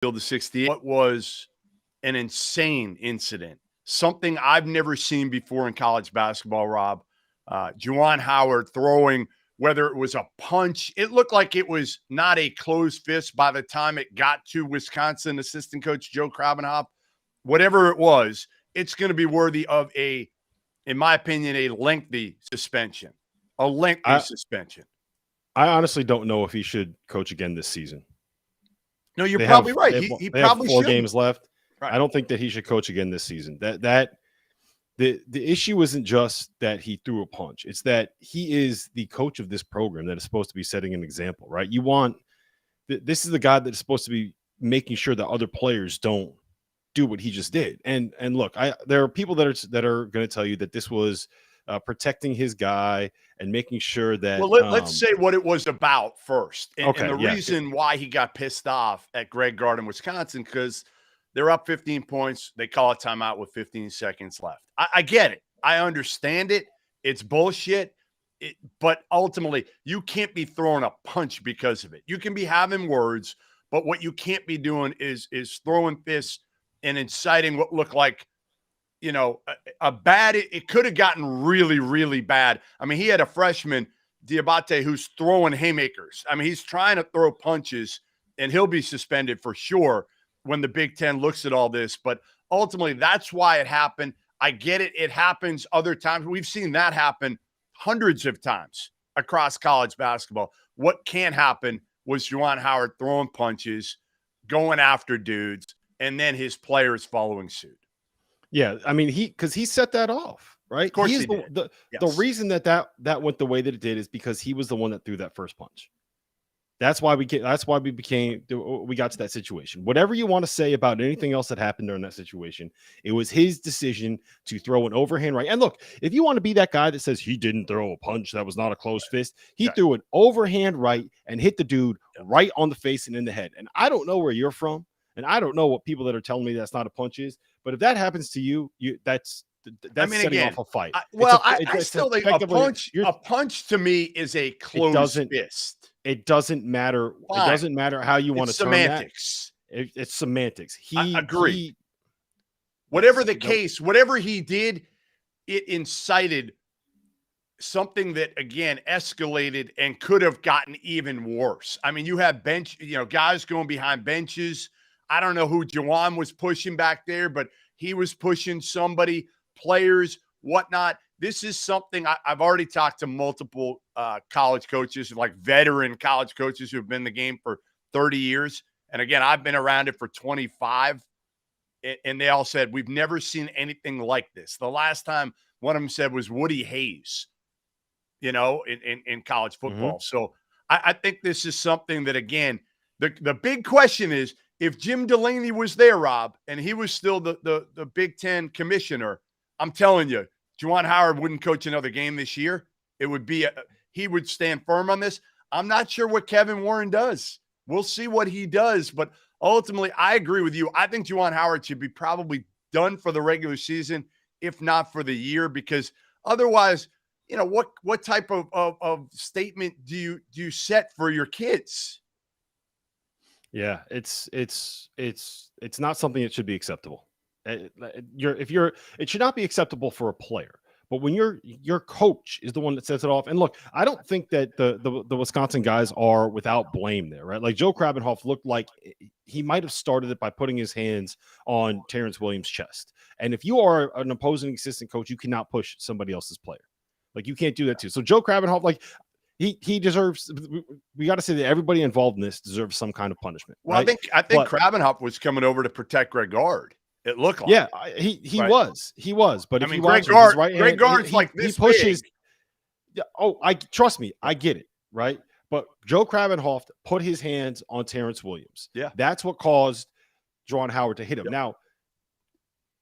field of 68. What was an insane incident, something I've never seen before in college basketball, Rob. Juwan Howard throwing, whether it was a punch, it looked like it was not a closed fist by the time it got to Wisconsin assistant coach Joe Krabenhoff. Whatever it was, it's going to be worthy of in my opinion, a lengthy suspension. Suspension. I honestly don't know if he should coach again this season. No, you're probably right. He probably have 4 should. games left. Right. I don't think that he should coach again this season. The issue isn't just that he threw a punch. It's that he is the coach of this program that is supposed to be setting an example, right? This is the guy that is supposed to be making sure that other players don't do what he just did. And look, there are people that are going to tell you that this was protecting his guy and making sure that. Well, let's say what it was about first, and the reason why he got pissed off at Greg Gard in Wisconsin, because they're up 15 points. They call a timeout with 15 seconds left. I get it. I understand it. It's bullshit. But ultimately, you can't be throwing a punch because of it. You can be having words, but what you can't be doing is throwing fists and inciting what looked like, a bad. It could have gotten really, really bad. I mean, he had a freshman, Diabate, who's throwing haymakers. I mean, he's trying to throw punches, and he'll be suspended for sure when the Big Ten looks at all this. But ultimately, that's why it happened. I get it. It happens other times. We've seen that happen hundreds of times across college basketball. What can't happen was Juwan Howard throwing punches, going after dudes, and then his players following suit. Yeah, I mean, because he set that off, right? Of course, the reason that went the way that it did is because he was the one that threw that first punch. That's why we got to that situation. Whatever you want to say about anything else that happened during that situation, it was his decision to throw an overhand right. And look, if you want to be that guy that says he didn't throw a punch, that was not a closed fist, he threw an overhand right and hit the dude right on the face and in the head. And I don't know where you're from, and I don't know what people that are telling me that's not a punch is, but if that happens to you, that's setting off a fight. I still think a punch to me is a closed fist. It doesn't matter. Fine. It doesn't matter how you want to turn semantics. That. It's semantics. I agree. Whatever the case, whatever he did, it incited something that, again, escalated and could have gotten even worse. I mean, you have guys going behind benches. I don't know who Juwan was pushing back there, but he was pushing somebody, players, whatnot. This is something I've already talked to multiple college coaches, like veteran college coaches who have been in the game for 30 years. And again, I've been around it for 25. And they all said, we've never seen anything like this. The last time one of them said was Woody Hayes, in college football. Mm-hmm. So I think this is something that, again, the big question is, if Jim Delaney was there, Rob, and he was still the Big Ten commissioner, I'm telling you, Juwan Howard wouldn't coach another game this year. It would be he would stand firm on this. I'm not sure what Kevin Warren does. We'll see what he does, but ultimately, I agree with you. I think Juwan Howard should be probably done for the regular season, if not for the year, because otherwise, what type of statement do you set for your kids? Yeah, it's not something that should be acceptable. It should not be acceptable for a player. But when your coach is the one that sets it off, and look, I don't think that the Wisconsin guys are without blame there, right? Like Joe Krabenhoff looked like he might have started it by putting his hands on Terrence Williams' chest. And if you are an opposing assistant coach, you cannot push somebody else's player. Like you can't do that too. So Joe Krabenhoff, like he deserves. We got to say that everybody involved in this deserves some kind of punishment. Well, right? I think Krabenhoff was coming over to protect Greg Gard. It looked like. Yeah, he was. But if you Greg Gard's like this. He pushes. Big. Trust me, I get it, right? But Joe Krabenhoff put his hands on Terrence Williams. Yeah, that's what caused Juwan Howard to hit him. Yep. Now,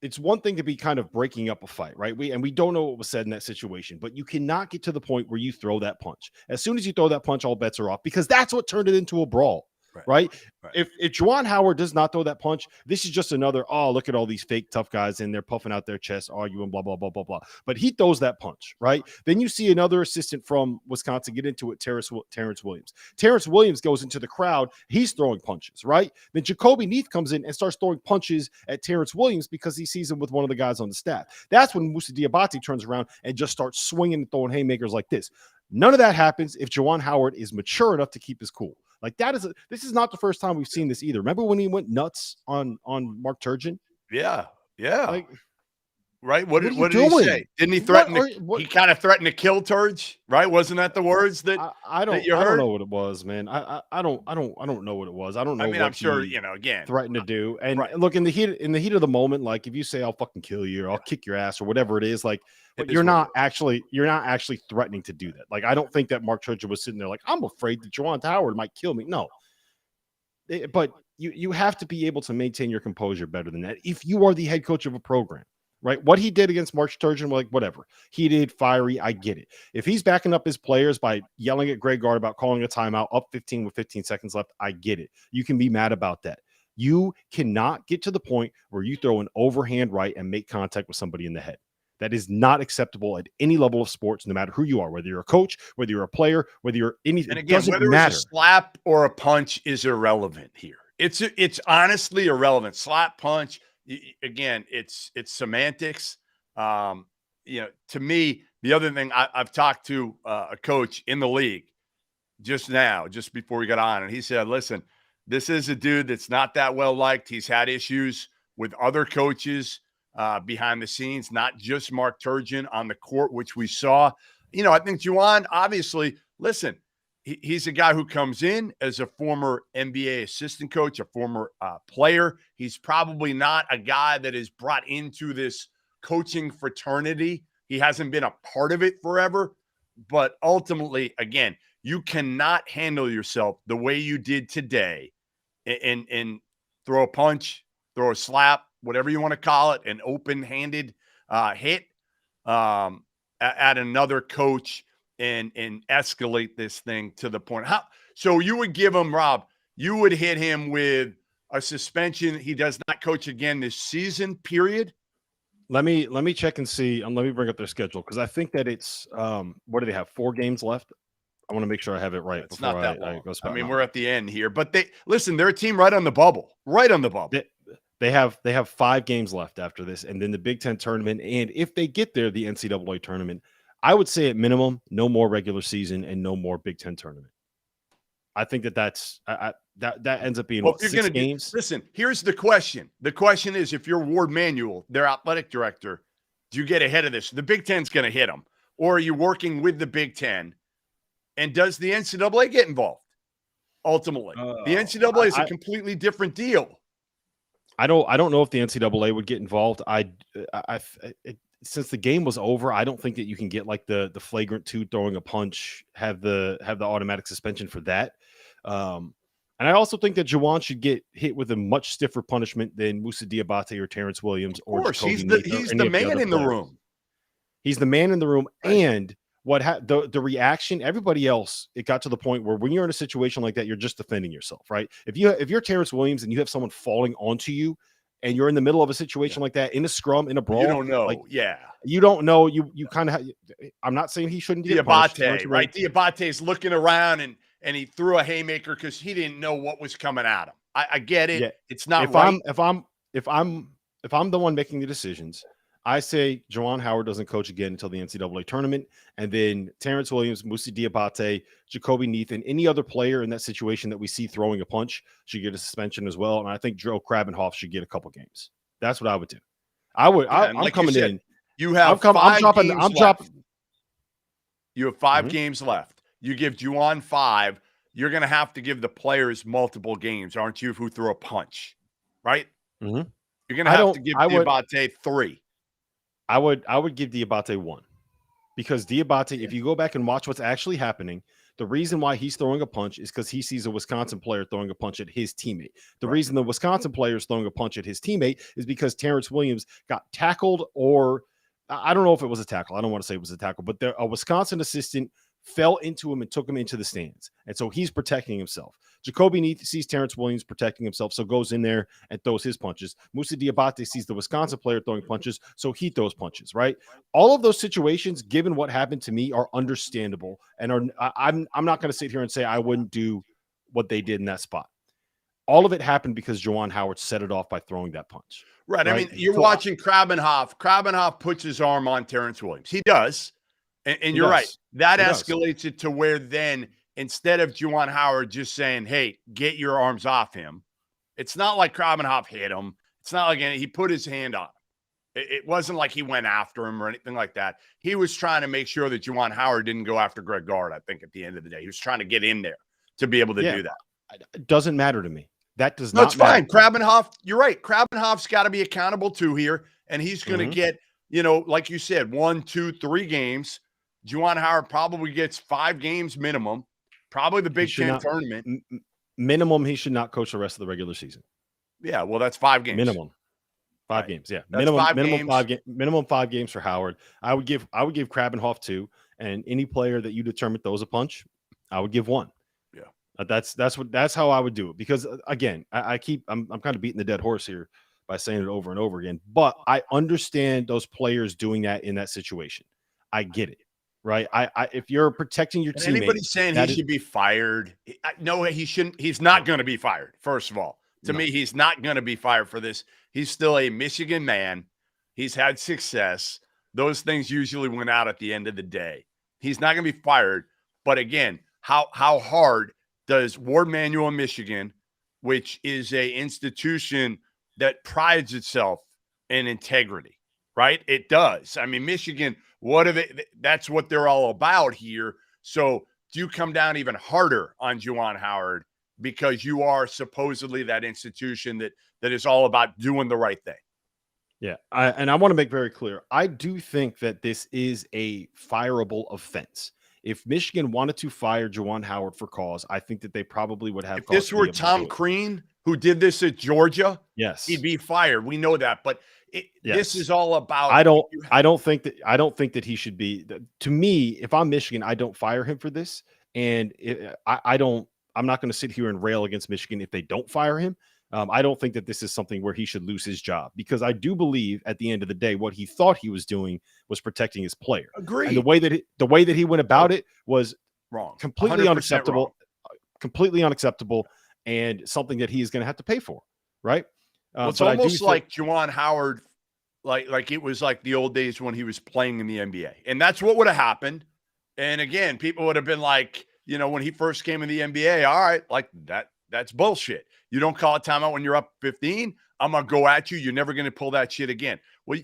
it's one thing to be kind of breaking up a fight, right? We don't know what was said in that situation, but you cannot get to the point where you throw that punch. As soon as you throw that punch, all bets are off, because that's what turned it into a brawl. right? Right. If Juwan Howard does not throw that punch, this is just another, oh, look at all these fake tough guys and they're puffing out their chest, arguing, blah, blah, blah, blah, blah. But he throws that punch, right? Then you see another assistant from Wisconsin get into it, Terrence Williams. Terrence Williams goes into the crowd. He's throwing punches, right? Then Jacoby Neath comes in and starts throwing punches at Terrence Williams because he sees him with one of the guys on the staff. That's when Musa Diabate turns around and just starts swinging and throwing haymakers like this. None of that happens if Juwan Howard is mature enough to keep his cool. Like this is not the first time we've seen this either. Remember when he went nuts on Mark Turgeon? Yeah. Like, right. What did he say? Didn't he threaten? He kind of threatened to kill Turge, right? Wasn't that the words that I don't know what it was, man. I don't know what it was. I don't know. I mean, I'm sure again threatened to do. And look, in the heat of the moment, like if you say I'll fucking kill you or I'll kick your ass or whatever it is, like, but you're not actually threatening to do that. Like, I don't think that Mark Turgeon was sitting there like, I'm afraid that Juwan Howard might kill me. No, but you have to be able to maintain your composure better than that if you are the head coach of a program. Right. What he did against Mark Turgeon, like, whatever. Heated, fiery, I get it. If he's backing up his players by yelling at Greg Gard about calling a timeout up 15 with 15 seconds left, I get it. You can be mad about that. You cannot get to the point where you throw an overhand right and make contact with somebody in the head. That is not acceptable at any level of sports, no matter who you are, whether you're a coach, whether you're a player, whether you're anything. And again, whether it's a slap or a punch is irrelevant here. It's honestly irrelevant. Slap, punch. Again, it's semantics. To me, the other thing I've talked to a coach in the league just before we got on, and he said, listen, this is a dude that's not that well liked. He's had issues with other coaches behind the scenes, not just Mark Turgeon on the court, which we saw. I think Juwan, obviously, listen, he's a guy who comes in as a former NBA assistant coach, a former player. He's probably not a guy that is brought into this coaching fraternity. He hasn't been a part of it forever. But ultimately, again, you cannot handle yourself the way you did today and throw a punch, throw a slap, whatever you want to call it, an open-handed hit at another coach and escalate this thing to the point. So you would give him, Rob, you would hit him with a suspension. He does not coach again this season, period. Let me check and see. Let me bring up their schedule because I think that it's what do they have? 4 games left. I want to make sure I have it right. It's not that long. I mean, we're at the end here, but they're a team right on the bubble. They have 5 games left after this, and then the Big Ten tournament. And if they get there, the NCAA tournament, I would say at minimum, no more regular season and no more Big Ten tournament. I think that ends up being 6 games. Listen, here's the question. The question is, if you're Ward Manuel, their athletic director, do you get ahead of this? The Big Ten's going to hit them, or are you working with the Big Ten? And does the NCAA get involved? Ultimately, the NCAA is a completely different deal. I don't know if the NCAA would get involved. Since the game was over, I don't think that you can get like the flagrant 2 throwing a punch, have the automatic suspension for that. And I also think that Juwan should get hit with a much stiffer punishment than Musa Diabate or Terrence Williams. Of course, he's the man in the room. He's the man in the room, and the reaction, everybody else, it got to the point where when you're in a situation like that, you're just defending yourself, right? If you're Terrence Williams and you have someone falling onto you and you're in the middle of a situation like that, in a scrum, in a brawl, you don't know. You don't know. You kind of I'm not saying he shouldn't get punished, right? Diabate's looking around and he threw a haymaker because he didn't know what was coming at him. I get it. Yeah. It's not right. If I'm the one making the decisions, I say Juwan Howard doesn't coach again until the NCAA tournament, and then Terrence Williams, Musa Diabate, Jacoby Neath, and any other player in that situation that we see throwing a punch should get a suspension as well. And I think Joe Krabenhoff should get a couple games. That's what I would do. I'm coming in. You have I'm dropping. You have 5 games left. You give Juwan 5. You're going to have to give the players multiple games, aren't you? Who threw a punch, right? Mm-hmm. You're going to have to give Diabate 3. I would give Diabate 1 because Diabate, if you go back and watch what's actually happening, the reason why he's throwing a punch is because he sees a Wisconsin player throwing a punch at his teammate. The reason the Wisconsin player is throwing a punch at his teammate is because Terrence Williams got tackled, or I don't know if it was a tackle. I don't want to say it was a tackle, but a Wisconsin assistant fell into him and took him into the stands. And so he's protecting himself. Jacoby sees Terrence Williams protecting himself, so goes in there and throws his punches. Musa Diabate sees the Wisconsin player throwing punches, so he throws punches, right? All of those situations, given what happened to me, are understandable. And I'm not going to sit here and say I wouldn't do what they did in that spot. All of it happened because Juwan Howard set it off by throwing that punch. Right. I mean, you're watching Krabenhoff. Krabenhoff puts his arm on Terrence Williams. He does. And you're right. That escalates it to where then, instead of Juwan Howard just saying, hey, get your arms off him, it's not like Krabenhoff hit him. It's not like he put his hand on him. It wasn't like he went after him or anything like that. He was trying to make sure that Juwan Howard didn't go after Greg Gard, I think, at the end of the day. He was trying to get in there to be able to do that. It doesn't matter to me. That does not. No, it's fine. Matter. Krabenhoff, you're right. Krabenhoff's got to be accountable too here. And he's going to get, like you said, 1, 2, 3 games. Juwan Howard probably gets 5 games minimum. Probably the Big Ten tournament. Minimum, he should not coach the rest of the regular season. Yeah, well, that's 5 games. Minimum. 5 games, yeah. That's Minimum 5 games for Howard. I would give Krabenhoff 2, and any player that you determine throws a punch, I would give 1. Yeah. That's how I would do it, because again, I'm kind of beating the dead horse here by saying it over and over again, but I understand those players doing that in that situation. I get it. Right. If you're protecting your teammate, anybody saying he should be fired? No, he shouldn't. He's not going to be fired. First of all, to me, he's not going to be fired for this. He's still a Michigan man. He's had success. Those things usually went out at the end of the day. He's not going to be fired. But again, how hard does Ward Manual in Michigan, which is a institution that prides itself in integrity, right? It does. I mean, Michigan. What are they? That's what they're all about here. So do you come down even harder on Juwan Howard because you are supposedly that institution that is all about doing the right thing? Yeah. I want to make very clear. I do think that this is a fireable offense. If Michigan wanted to fire Juwan Howard for cause, I think that they probably would have. If this were Tom Crean, who did this at Georgia, yes, he'd be fired. We know that, but this is all about. I don't think that he should be. To me, if I'm Michigan, I don't fire him for this, and I'm not going to sit here and rail against Michigan if they don't fire him. I don't think that this is something where he should lose his job, because I do believe at the end of the day, what he thought he was doing was protecting his player. Agreed. And the way that he went about it was wrong, completely unacceptable, and something that he is going to have to pay for. Right. Well, it's almost like Juwan Howard, like it was like the old days when he was playing in the NBA, and that's what would have happened. And again, people would have been like, when he first came in the NBA, all right, like that's bullshit. You don't call a timeout when you're up 15. I'm gonna go at you. You're never gonna pull that shit again. Well,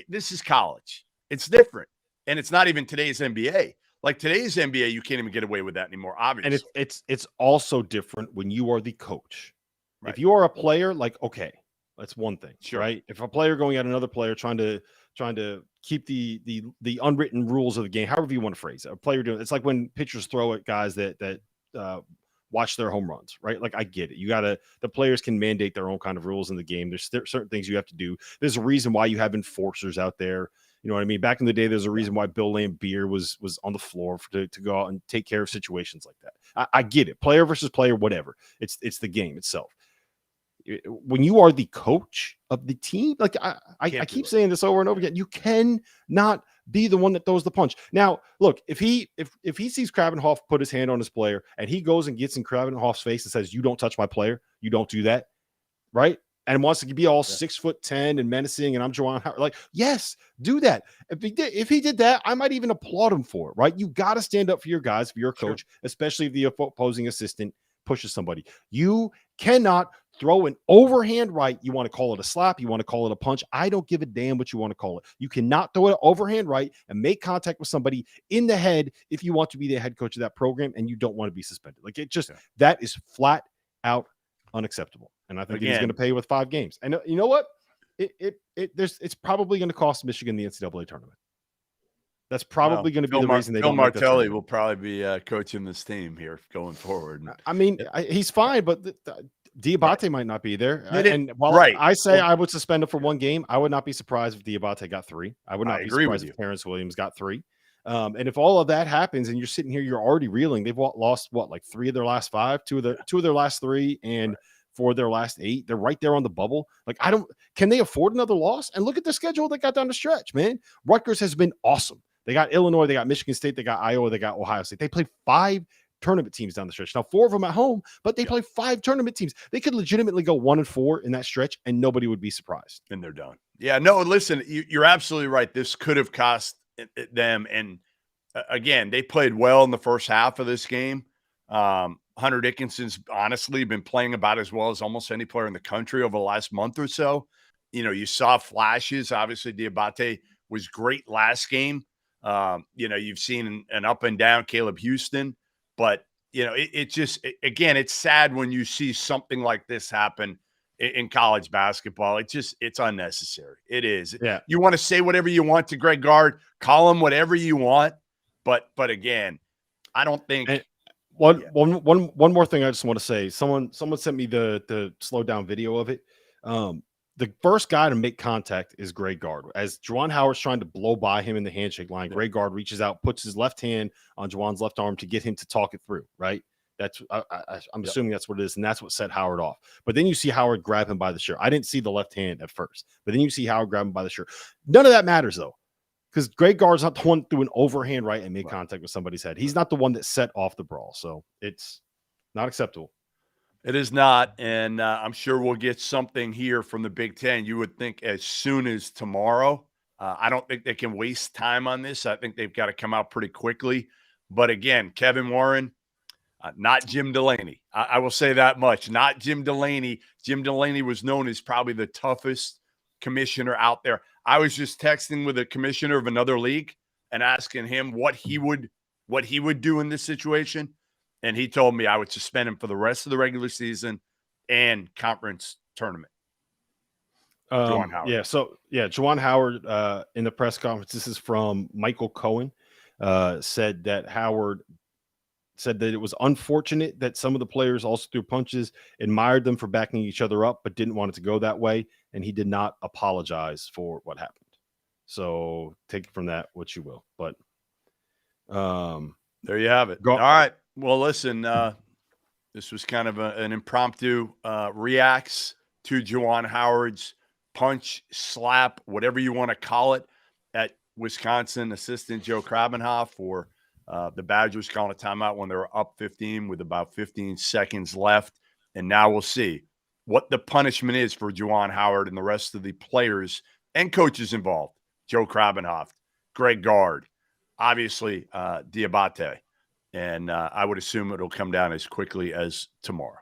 this is college. It's different, and it's not even today's NBA. Like today's NBA, you can't even get away with that anymore. Obviously, and it's also different when you are the coach. Right. If you are a player, like, okay, that's one thing, sure. Right? If a player going at another player trying to keep the unwritten rules of the game, however you want to phrase it, a player doing it's like when pitchers throw at guys that watch their home runs, right? Like, I get it. The players can mandate their own kind of rules in the game. There's certain things you have to do. There's a reason why you have enforcers out there. You know what I mean? Back in the day, there's a reason why Bill Laimbeer was on the floor to go out and take care of situations like that. I get it. Player versus player, whatever. It's the game itself. When you are the coach of the team, like I keep saying this over and over again, you cannot be the one that throws the punch. Now, look, if he sees Krabenhoff put his hand on his player and he goes and gets in Krabenhoff's face and says, "You don't touch my player, you don't do that," right? And wants to be all 6'10" and menacing, and I'm Juwan Howard. Like, yes, do that. If he did that, I might even applaud him for it, right? You got to stand up for your guys, for your coach, especially if the opposing assistant pushes somebody. You cannot throw an overhand right. You want to call it a slap, you want to call it a punch. I don't give a damn what you want to call it. You cannot throw an overhand right and make contact with somebody in the head if you want to be the head coach of that program and you don't want to be suspended. Like, it just that is flat out unacceptable. And I think he's going to pay with 5 games. And you know what? It's probably going to cost Michigan the NCAA tournament. That's probably going to be the reason they don't. Phil Martelli will probably be coaching this team here going forward. I mean, he's fine, but Diabate might not be there. And while I say I would suspend him for 1 game, I would not be surprised if Diabate got 3. I would not be surprised if Terrence Williams got 3. And if all of that happens and you're sitting here, you're already reeling. They've lost what, like 3 of their last 5, two of their last 3, and 4 of their last 8. They're right there on the bubble. Like, can they afford another loss? And look at the schedule they got down the stretch, man. Rutgers has been awesome. They got Illinois, they got Michigan State, they got Iowa, they got Ohio State. They played 5 tournament teams down the stretch. Now 4 of them at home, but they play 5 tournament teams. They could legitimately go 1-4 in that stretch, and nobody would be surprised. And they're done. Yeah, no, listen, you're absolutely right. This could have cost them. And again, they played well in the first half of this game. Hunter Dickinson's honestly been playing about as well as almost any player in the country over the last month or so. You saw flashes. Obviously, Diabate was great last game. You've seen an up and down Caleb Houston. But, again, it's sad when you see something like this happen in college basketball. It's unnecessary. It is. Yeah. You want to say whatever you want to Greg Gard, call him whatever you want. But again, I don't think. And one more thing I just want to say. Someone sent me the slow down video of it. The first guy to make contact is Greg Gard. As Juwan Howard's trying to blow by him in the handshake line, Greg Gard reaches out, puts his left hand on Juwan's left arm to get him to talk it through, right? I'm assuming that's what it is, and that's what set Howard off. But then you see Howard grab him by the shirt. I didn't see the left hand at first, but then you see Howard grab him by the shirt. None of that matters, though, because Greg Gard's not the one threw an overhand right and made contact with somebody's head. He's not the one that set off the brawl, so it's not acceptable. It is not, and I'm sure we'll get something here from the Big Ten. You would think as soon as tomorrow. I don't think they can waste time on this. I think they've got to come out pretty quickly. But again, Kevin Warren, not Jim Delaney. I will say that much. Not Jim Delaney. Jim Delaney was known as probably the toughest commissioner out there. I was just texting with a commissioner of another league and asking him what he would do in this situation. And he told me I would suspend him for the rest of the regular season and conference tournament. Juwan Howard. Juwan Howard in the press conference, this is from Michael Cohen, said that Howard said that it was unfortunate that some of the players also threw punches, admired them for backing each other up, but didn't want it to go that way. And he did not apologize for what happened. So take from that what you will. But there you have it. All right. Well, listen, this was kind of an impromptu reacts to Juwan Howard's punch, slap, whatever you want to call it, at Wisconsin assistant Joe Krabenhoff, or the Badgers calling a timeout when they were up 15 with about 15 seconds left. And now we'll see what the punishment is for Juwan Howard and the rest of the players and coaches involved. Joe Krabenhoff, Greg Gard, obviously Diabate. And I would assume it'll come down as quickly as tomorrow.